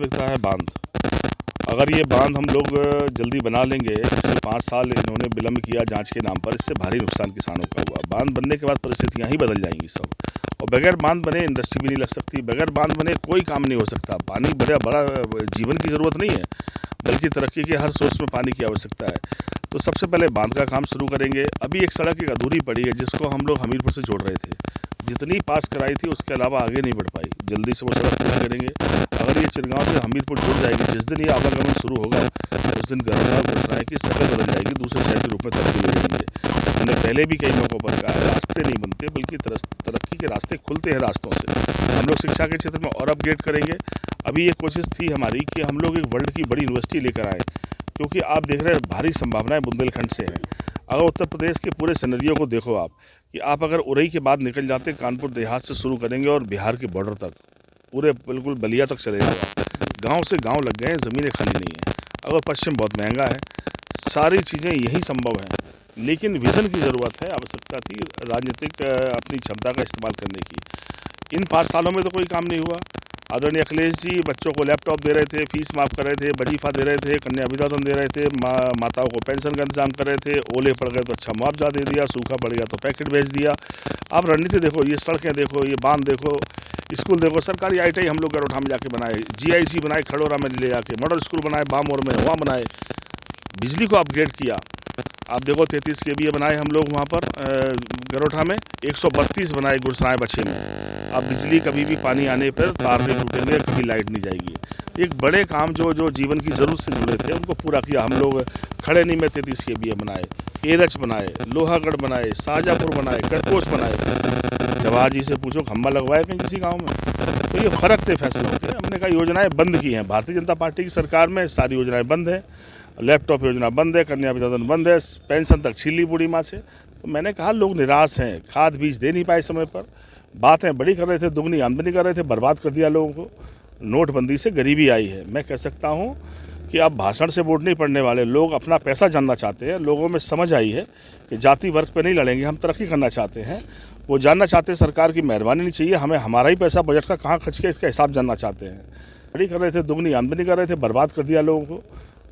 प्राथमिकता है बांध। अगर ये बांध हम लोग जल्दी बना लेंगे, जैसे 5 साल इन्होंने विलम्ब किया जांच के नाम पर, इससे भारी नुकसान किसानों का हुआ। बांध बनने के बाद परिस्थितियां ही बदल जाएंगी सब। और बगैर बांध बने इंडस्ट्री भी नहीं लग सकती, बगैर बांध बने कोई काम नहीं हो सकता। पानी बड़ा जीवन की ज़रूरत नहीं है, बल्कि तरक्की के हर सोर्स में पानी की आवश्यकता है। तो सबसे पहले बांध का काम शुरू करेंगे। अभी एक सड़क एक अधूरी पड़ी है, जिसको हम लोग हमीरपुर से जोड़ रहे थे। जितनी पास कराई थी उसके अलावा आगे नहीं बढ़ पाई। जल्दी से वो सड़क पूरा करेंगे। अगर ये चिरगांव से हमीरपुर जुड़ जाएगी, जिस दिन ये आवागमन शुरू होगा उस दिन गवर्नर घोषणाएं की शक्ल बदल जाएगी, दूसरे शहर के रूप में तब्दील हो जाएंगे। मैंने पहले भी कई मौक़ों पर कहा है, रास्ते नहीं बनते बल्कि तरक्की के रास्ते खुलते हैं रास्तों से। हम लोग शिक्षा के क्षेत्र में और अपग्रेड करेंगे। अभी ये कोशिश थी हमारी कि हम लोग एक वर्ल्ड की बड़ी यूनिवर्सिटी लेकर आए, क्योंकि आप देख रहे हैं भारी संभावनाएं बुंदेलखंड से हैं। अगर उत्तर प्रदेश के पूरे सिनेरियो को देखो आप, कि आप अगर उरई के बाद निकल जाते, कानपुर देहात से शुरू करेंगे और बिहार के बॉर्डर तक, पूरे बिल्कुल बलिया तक चले जाएगा। गांव से गांव लग गए हैं, ज़मीनें खाली नहीं हैं। अगर पश्चिम बहुत महंगा है, सारी चीज़ें यही संभव हैं, लेकिन विज़न की ज़रूरत है, आवश्यकता थी राजनीतिक अपनी क्षमता का इस्तेमाल करने की। इन 5 सालों में तो कोई काम नहीं हुआ। आदरणीय अखिलेश जी बच्चों को लैपटॉप दे रहे थे, फीस माफ़ कर रहे थे, वजीफा दे रहे थे, कन्या विद्याधन दे रहे थे, माताओं को पेंशन का इंतजाम कर रहे थे। ओले पड़ गए तो अच्छा मुआवजा दे दिया, सूखा पड़ गया तो पैकेट भेज दिया। आप रणनीति देखो, ये सड़कें देखो, ये बांध देखो, स्कूल देखो। सरकारी ITI हम लोग गरोठा में जाके बनाए, GIC बनाए खड़ोरा में ले जाके, मॉडल स्कूल बनाए बामोर में, वहाँ बनाए। बिजली को अपग्रेड किया। आप देखो 33 kVA बनाए हम लोग वहाँ पर गरोठा में, 132 बनाए गुरसराय बछे में। अब बिजली कभी भी पानी आने पर तार नहीं टूटेंगे, कभी लाइट नहीं जाएगी। एक बड़े काम जो जीवन की ज़रूरत से जुड़े थे उनको पूरा किया हम लोग। खड़ेनी में 33 kVA बनाए, एरच बनाए, लोहागढ़ बनाए, शाहजहाँपुर बनाए, कटकोस बनाए। जवाहर जी से पूछो खंबा लगवाए कहीं किसी गाँव में? तो ये फ़र्क थे फैसलों के। हमने कहा योजनाएँ बंद की हैं। भारतीय जनता पार्टी की सरकार में सारी योजनाएँ बंद हैं। लैपटॉप योजना बंद है, कन्या विद्याधन बंद है, पेंशन तक छीन ली बूढ़ी माँ से। तो मैंने कहा लोग निराश हैं, खाद बीज दे नहीं पाए समय पर, बातें बड़ी कर रहे थे, दुगनी आमदनी कर रहे थे, बर्बाद कर दिया लोगों को। नोटबंदी से गरीबी आई है। मैं कह सकता हूँ कि अब भाषण से वोट नहीं पड़ने वाले लोग अपना पैसा जानना चाहते हैं। लोगों में समझ आई है कि जाति वर्ग पर नहीं लड़ेंगे, हम तरक्की करना चाहते हैं। वो जानना चाहते हैं सरकार की मेहरबानी नहीं चाहिए, हमें हमारा ही पैसा बजट का कहाँ खर्च किया इसका हिसाब जानना चाहते हैं। बड़ी कर रहे थे, दुगनी आमदनी कर रहे थे, बर्बाद कर दिया लोगों को।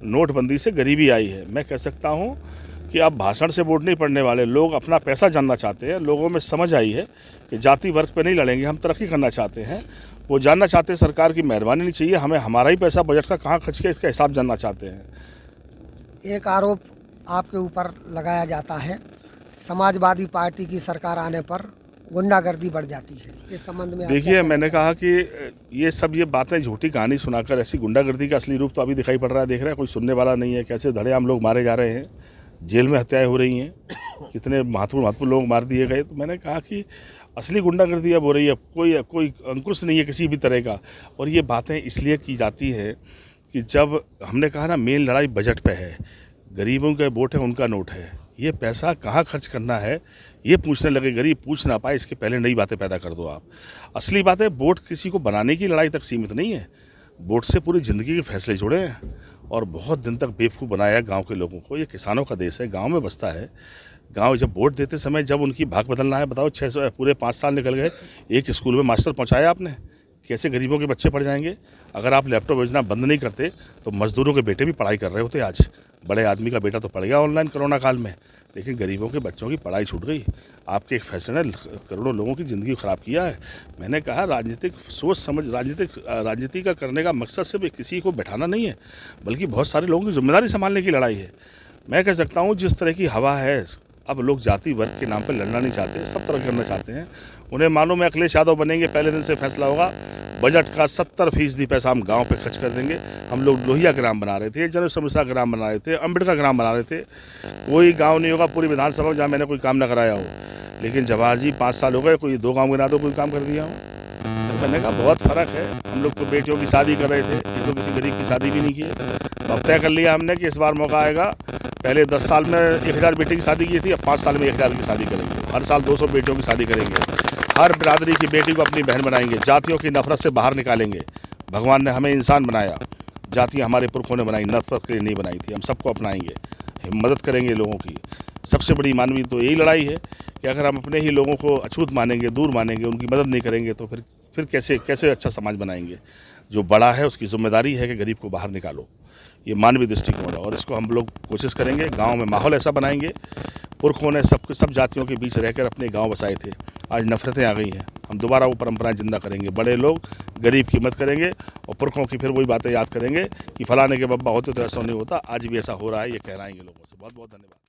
नोटबंदी से गरीबी आई है। मैं कह सकता हूँ कि अब भाषण से वोट नहीं पड़ने वाले लोग अपना पैसा जानना चाहते हैं। लोगों में समझ आई है कि जाति वर्ग पे नहीं लड़ेंगे, हम तरक्की करना चाहते हैं। वो जानना चाहते हैं सरकार की मेहरबानी नहीं चाहिए, हमें हमारा ही पैसा बजट का कहाँ खर्च किया इसका हिसाब जानना चाहते हैं। एक आरोप आपके ऊपर लगाया जाता है, समाजवादी पार्टी की सरकार आने पर गुंडागर्दी बढ़ जाती है। इस संबंध में देखिए, मैंने कहा कि ये बातें झूठी कहानी सुनाकर ऐसी गुंडागर्दी का असली रूप तो अभी दिखाई पड़ रहा है। देख रहे हैं कोई सुनने वाला नहीं है। कैसे धड़ेआम लोग मारे जा रहे हैं, जेल में हत्याएं हो रही हैं, कितने महत्वपूर्ण लोग मार दिए गए। तो मैंने कहा कि असली गुंडागर्दी अब हो रही है। कोई अंकुश नहीं है किसी भी तरह का। और ये बातें इसलिए की जाती है कि जब हमने कहा ना मेन लड़ाई बजट पे है, गरीबों के वोट है, उनका नोट है, ये पैसा कहाँ खर्च करना है ये पूछने लगे। गरीब पूछ ना पाए इसके पहले नई बातें पैदा कर दो आप। असली बात है, वोट किसी को बनाने की लड़ाई तक सीमित नहीं है। वोट से पूरी ज़िंदगी के फैसले जुड़े हैं और बहुत दिन तक बेवकूफ़ बनाया है गांव के लोगों को। ये किसानों का देश है, गांव में बसता है। गांव जब वोट देते समय जब उनकी भाग बदलना है, बताओ 600 पूरे 5 साल निकल गए, एक स्कूल में मास्टर पहुँचाया आपने? कैसे गरीबों के बच्चे पढ़ जाएंगे? अगर आप लैपटॉप योजना बंद नहीं करते तो मजदूरों के बेटे भी पढ़ाई कर रहे होते आज। बड़े आदमी का बेटा तो पढ़ गया ऑनलाइन कोरोना काल में, लेकिन गरीबों के बच्चों की पढ़ाई छूट गई। आपके एक फैसले ने करोड़ों लोगों की ज़िंदगी ख़राब किया है। मैंने कहा राजनीतिक सोच समझ, राजनीति का करने का मकसद सिर्फ किसी को बैठाना नहीं है, बल्कि बहुत सारे लोगों की जिम्मेदारी संभालने की लड़ाई है। मैं कह सकता हूँ जिस तरह की हवा है, अब लोग जाति वर्ग के नाम पर लड़ना नहीं चाहते, सब तरह करना चाहते हैं। उन्हें मालूम है अखिलेश यादव बनेंगे, पहले दिन से फैसला होगा बजट का 70% पैसा हम गांव पे खर्च कर देंगे। हम लोग लोहिया ग्राम बना रहे थे, जनसमस्या ग्राम बना रहे थे, अम्बेडकर ग्राम बना रहे थे। कोई गांव नहीं होगा पूरी विधानसभा में जहाँ मैंने कोई काम ना कराया हो। लेकिन जवाहर जी 5 साल हो गए, कोई 2 गाँव गिना दो कोई काम कर दिया हो। तो मैंने कहा बहुत फ़र्क है। हम लोग तो बेटियों की शादी कर रहे थे, ये तो किसी गरीब की शादी भी नहीं की। तो अब तय कर लिया हमने कि इस बार मौका आएगा। पहले 10 साल में 1000 बेटी की शादी की थी, अब 5 साल में 1000 की शादी करेंगे। हर साल 200 बेटियों की शादी करेंगे। हर बिरादरी की बेटी को अपनी बहन बनाएंगे। जातियों की नफरत से बाहर निकालेंगे। भगवान ने हमें इंसान बनाया, जातियाँ हमारे पुरखों ने बनाई, नफरत के लिए नहीं बनाई थी। हम सबको अपनाएंगे, मदद करेंगे लोगों की। सबसे बड़ी मानवीय तो यही लड़ाई है कि अगर हम अपने ही लोगों को अछूत मानेंगे, दूर मानेंगे, उनकी मदद नहीं करेंगे तो फिर कैसे अच्छा समाज बनाएंगे। जो बड़ा है उसकी जिम्मेदारी है कि गरीब को बाहर निकालो। ये मानवीय दृष्टिकोण है और इसको हम लोग कोशिश करेंगे। गांव में माहौल ऐसा बनाएंगे, पुरखों ने सब जातियों के बीच रहकर अपने गांव बसाए थे, आज नफरतें आ गई हैं, हम दोबारा वो परंपराएं जिंदा करेंगे। बड़े लोग गरीब की मदद करेंगे और पुरखों की फिर वही बातें याद करेंगे कि फलाने के बब्बा होते तो ऐसा नहीं होता, आज भी ऐसा हो रहा है, ये कहलाएंगे लोगों से। बहुत बहुत धन्यवाद।